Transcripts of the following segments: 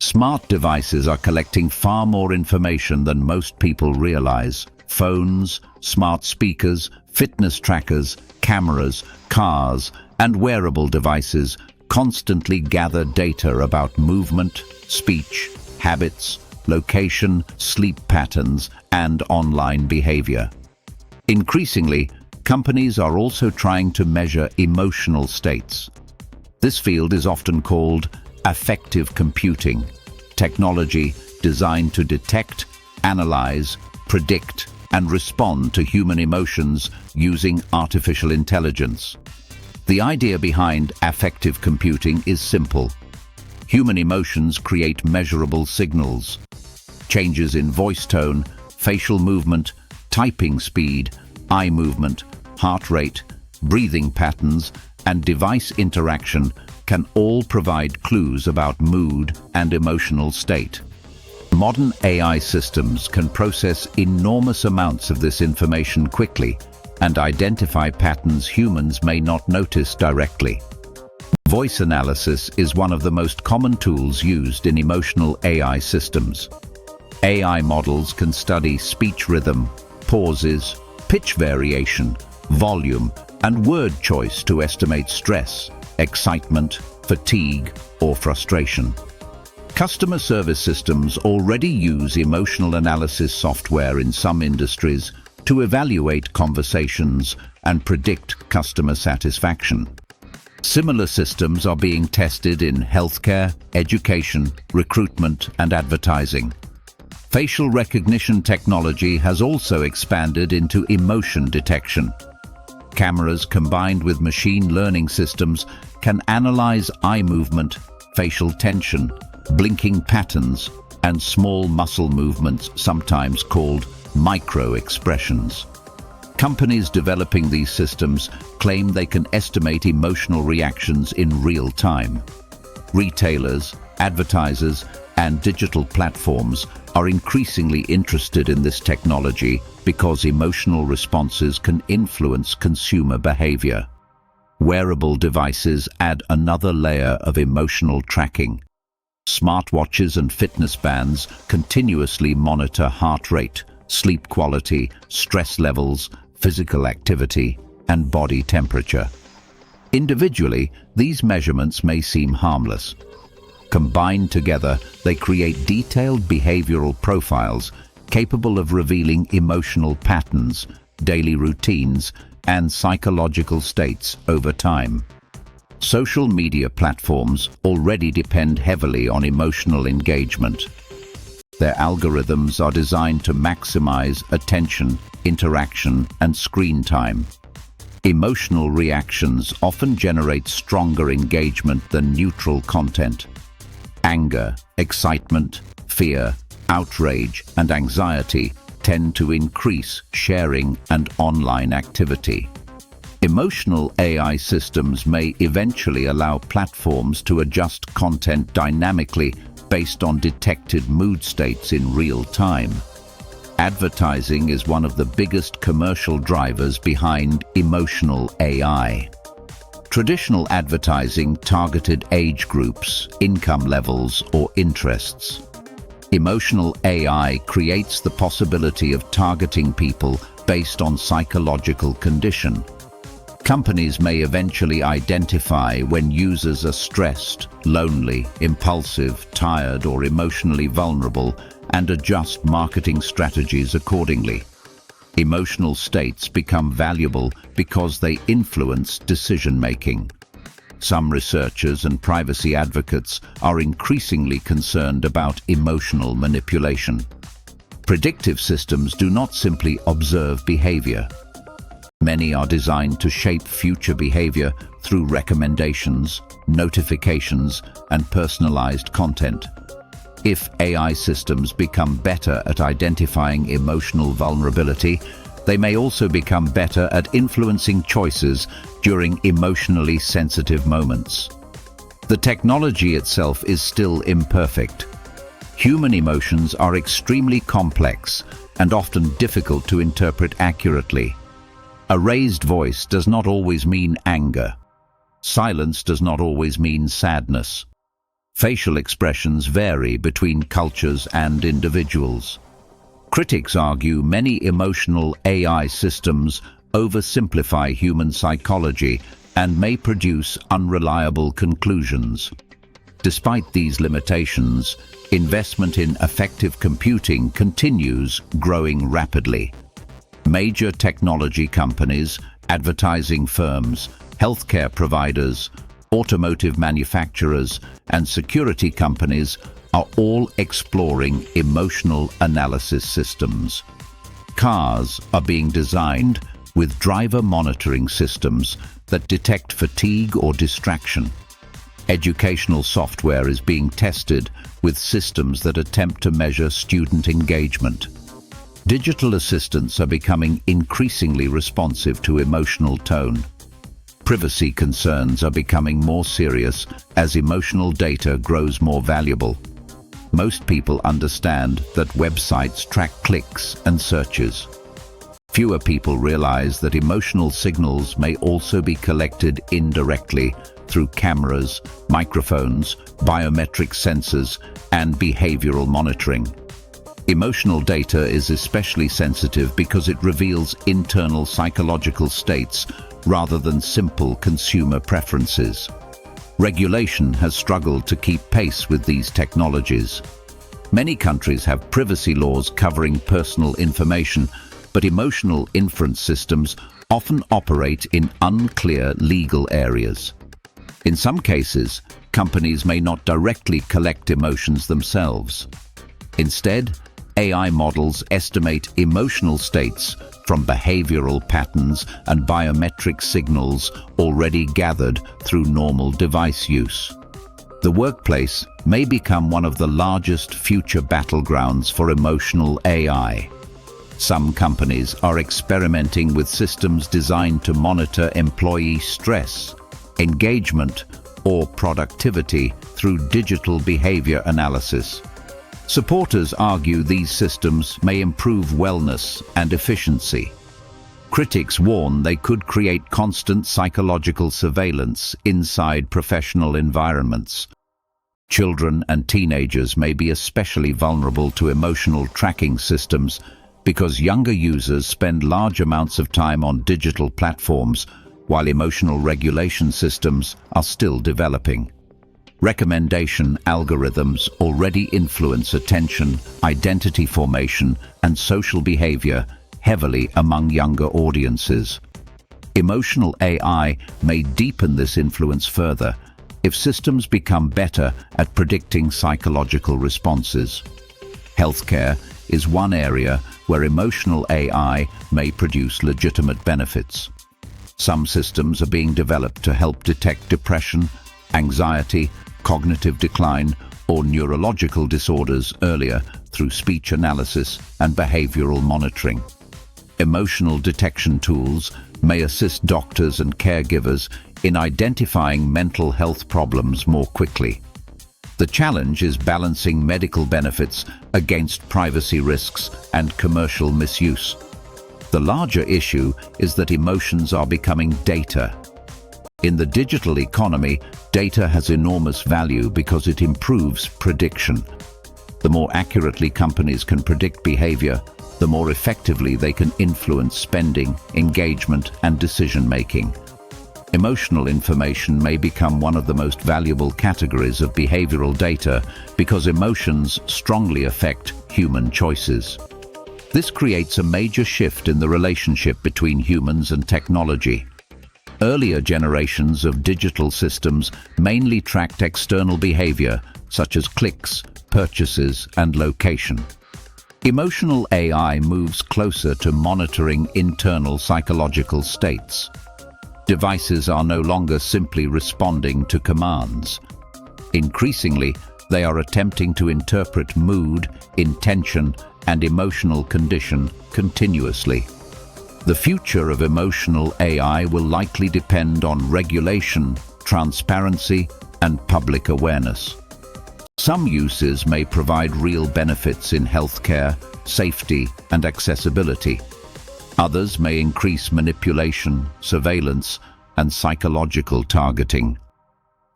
Smart devices are collecting far more information than most people realize. Phones, smart speakers, fitness trackers, cameras, cars, and wearable devices constantly gather data about movement, speech, habits, location, sleep patterns, and online behavior. Increasingly, companies are also trying to measure emotional states. This field is often called affective computing, technology designed to detect, analyze, predict, and respond to human emotions using artificial intelligence. The idea behind affective computing is simple. Human emotions create measurable signals. Changes in voice tone, facial movement, typing speed, eye movement, heart rate, breathing patterns, and device interaction can all provide clues about mood and emotional state. Modern AI systems can process enormous amounts of this information quickly and identify patterns humans may not notice directly. Voice analysis is one of the most common tools used in emotional AI systems. AI models can study speech rhythm, pauses, pitch variation, volume, and word choice to estimate stress, excitement, fatigue, or frustration. Customer service systems already use emotional analysis software in some industries to evaluate conversations and predict customer satisfaction. Similar systems are being tested in healthcare, education, recruitment, and advertising. Facial recognition technology has also expanded into emotion detection. Cameras combined with machine learning systems can analyze eye movement, facial tension, blinking patterns, and small muscle movements, sometimes called micro-expressions. Companies developing these systems claim they can estimate emotional reactions in real time. Retailers, advertisers, and digital platforms are increasingly interested in this technology because emotional responses can influence consumer behavior. Wearable devices add another layer of emotional tracking. Smartwatches and fitness bands continuously monitor heart rate, sleep quality, stress levels, physical activity, and body temperature. Individually, these measurements may seem harmless. Combined together, they create detailed behavioral profiles capable of revealing emotional patterns, daily routines, and psychological states over time. Social media platforms already depend heavily on emotional engagement. Their algorithms are designed to maximize attention, interaction, and screen time. Emotional reactions often generate stronger engagement than neutral content. Anger, excitement, fear, outrage, and anxiety tend to increase sharing and online activity. Emotional AI systems may eventually allow platforms to adjust content dynamically based on detected mood states in real time. Advertising is one of the biggest commercial drivers behind emotional AI. Traditional advertising targeted age groups, income levels, or interests. Emotional AI creates the possibility of targeting people based on psychological condition. Companies may eventually identify when users are stressed, lonely, impulsive, tired, or emotionally vulnerable and adjust marketing strategies accordingly. Emotional states become valuable because they influence decision-making. Some researchers and privacy advocates are increasingly concerned about emotional manipulation. Predictive systems do not simply observe behavior. Many are designed to shape future behavior through recommendations, notifications, and personalized content. If AI systems become better at identifying emotional vulnerability, they may also become better at influencing choices during emotionally sensitive moments. The technology itself is still imperfect. Human emotions are extremely complex and often difficult to interpret accurately. A raised voice does not always mean anger. Silence does not always mean sadness. Facial expressions vary between cultures and individuals. Critics argue many emotional AI systems oversimplify human psychology and may produce unreliable conclusions. Despite these limitations, investment in affective computing continues growing rapidly. Major technology companies, advertising firms, healthcare providers, automotive manufacturers, and security companies are all exploring emotional analysis systems. Cars are being designed with driver monitoring systems that detect fatigue or distraction. Educational software is being tested with systems that attempt to measure student engagement. Digital assistants are becoming increasingly responsive to emotional tone. Privacy concerns are becoming more serious as emotional data grows more valuable. Most people understand that websites track clicks and searches. Fewer people realize that emotional signals may also be collected indirectly through cameras, microphones, biometric sensors, and behavioral monitoring. Emotional data is especially sensitive because it reveals internal psychological states rather than simple consumer preferences. Regulation has struggled to keep pace with these technologies. Many countries have privacy laws covering personal information, but emotional inference systems often operate in unclear legal areas. In some cases, companies may not directly collect emotions themselves. Instead, AI models estimate emotional states from behavioral patterns and biometric signals already gathered through normal device use. The workplace may become one of the largest future battlegrounds for emotional AI. Some companies are experimenting with systems designed to monitor employee stress, engagement, or productivity through digital behavior analysis. Supporters argue these systems may improve wellness and efficiency. Critics warn they could create constant psychological surveillance inside professional environments. Children and teenagers may be especially vulnerable to emotional tracking systems because younger users spend large amounts of time on digital platforms while emotional regulation systems are still developing. Recommendation algorithms already influence attention, identity formation, and social behavior heavily among younger audiences. Emotional AI may deepen this influence further if systems become better at predicting psychological responses. Healthcare is one area where emotional AI may produce legitimate benefits. Some systems are being developed to help detect depression, anxiety, cognitive decline, or neurological disorders earlier through speech analysis and behavioral monitoring. Emotional detection tools may assist doctors and caregivers in identifying mental health problems more quickly. The challenge is balancing medical benefits against privacy risks and commercial misuse. The larger issue is that emotions are becoming data. In the digital economy, data has enormous value because it improves prediction. The more accurately companies can predict behavior, the more effectively they can influence spending, engagement, and decision-making. Emotional information may become one of the most valuable categories of behavioral data because emotions strongly affect human choices. This creates a major shift in the relationship between humans and technology. Earlier generations of digital systems mainly tracked external behavior, such as clicks, purchases, and location. Emotional AI moves closer to monitoring internal psychological states. Devices are no longer simply responding to commands. Increasingly, they are attempting to interpret mood, intention, and emotional condition continuously. The future of emotional AI will likely depend on regulation, transparency, and public awareness. Some uses may provide real benefits in healthcare, safety, and accessibility. Others may increase manipulation, surveillance, and psychological targeting.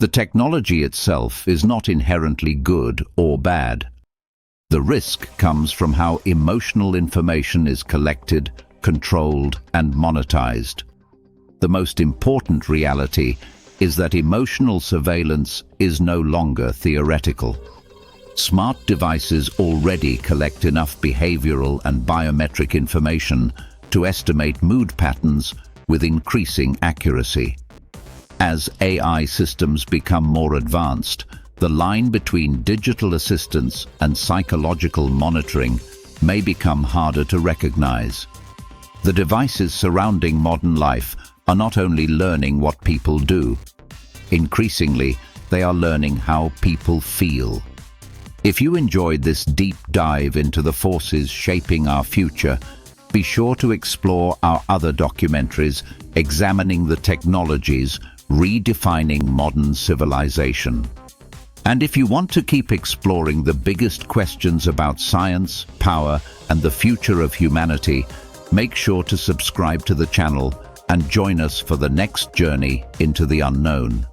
The technology itself is not inherently good or bad. The risk comes from how emotional information is collected, controlled, and monetized. The most important reality is that emotional surveillance is no longer theoretical. Smart devices already collect enough behavioral and biometric information to estimate mood patterns with increasing accuracy. As AI systems become more advanced, the line between digital assistance and psychological monitoring may become harder to recognize. The devices surrounding modern life are not only learning what people do. Increasingly, they are learning how people feel. If you enjoyed this deep dive into the forces shaping our future, be sure to explore our other documentaries examining the technologies redefining modern civilization. And if you want to keep exploring the biggest questions about science, power, and the future of humanity, make sure to subscribe to the channel and join us for the next journey into the unknown.